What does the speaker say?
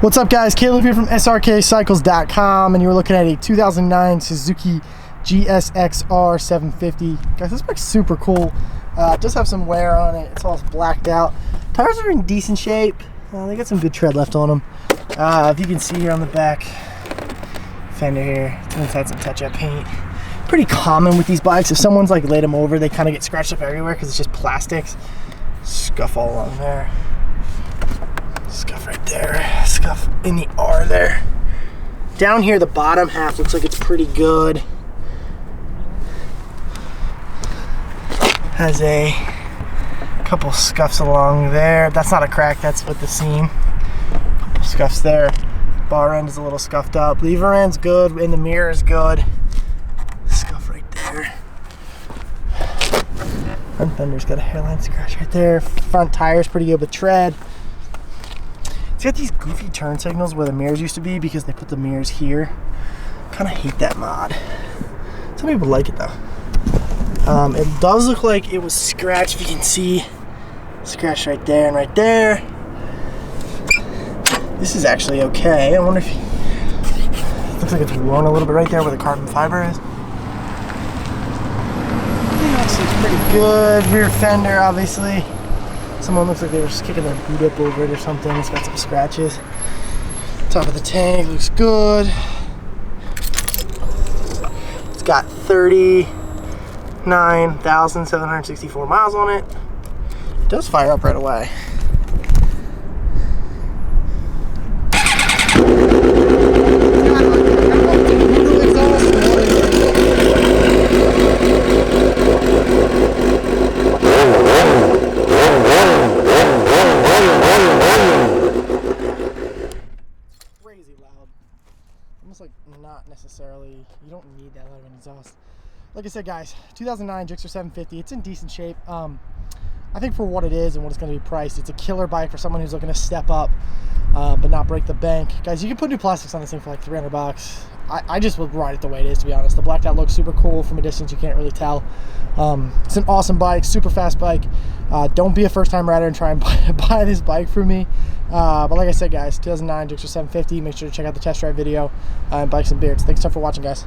What's up, guys? Caleb here from Srkcycles.com, and you're looking at a 2009 Suzuki GSX-R 750. Guys, this bike's super cool. It does have some wear on it. It's all blacked out. Tires are in decent shape. They got some good tread left on them. If you can see here on the back fender here, it's had some touch-up paint. Pretty common with these bikes. If someone's like laid them over, they kind of get scratched up everywhere because it's just plastics. Scuff all along there. Scuff right there, scuff in the R there. Down here, the bottom half looks like it's pretty good. Has a couple scuffs along there. That's not a crack, that's with the seam. Couple scuffs there. Bar end is a little scuffed up. Lever end's good, and the mirror is good. Scuff right there. Front fender's got a hairline scratch right there. Front tire's pretty good with tread. It's got these goofy turn signals where the mirrors used to be because they put the mirrors here. Kind of hate that mod. Some people like it though. It does look like it was scratched, if you can see. Scratch right there and right there. This is actually okay. I wonder if it looks like it's worn a little bit right there where the carbon fiber is. Looks pretty good. Rear fender, obviously. Someone looks like they were just kicking their boot up over it or something. It's got some scratches. Top of the tank looks good. It's got 39,764 miles on it. It does fire up right away. Crazy loud. Almost like not necessarily, you don't need that loud of an exhaust. Like I said, guys, 2009 GSX-R 750, it's in decent shape. I think for what it is and what it's going to be priced, it's a killer bike for someone who's looking to step up but not break the bank. Guys, you can put new plastics on this thing for like 300 bucks. I just would ride it the way it is, to be honest. The blacked out looks super cool. From a distance, you can't really tell. It's an awesome bike, super fast bike. Don't be a first-time rider and try and buy this bike from me. But like I said, guys, 2009 GSX-R 750. Make sure to check out the test drive video and Bikes and Beards. Thanks so much for watching, guys.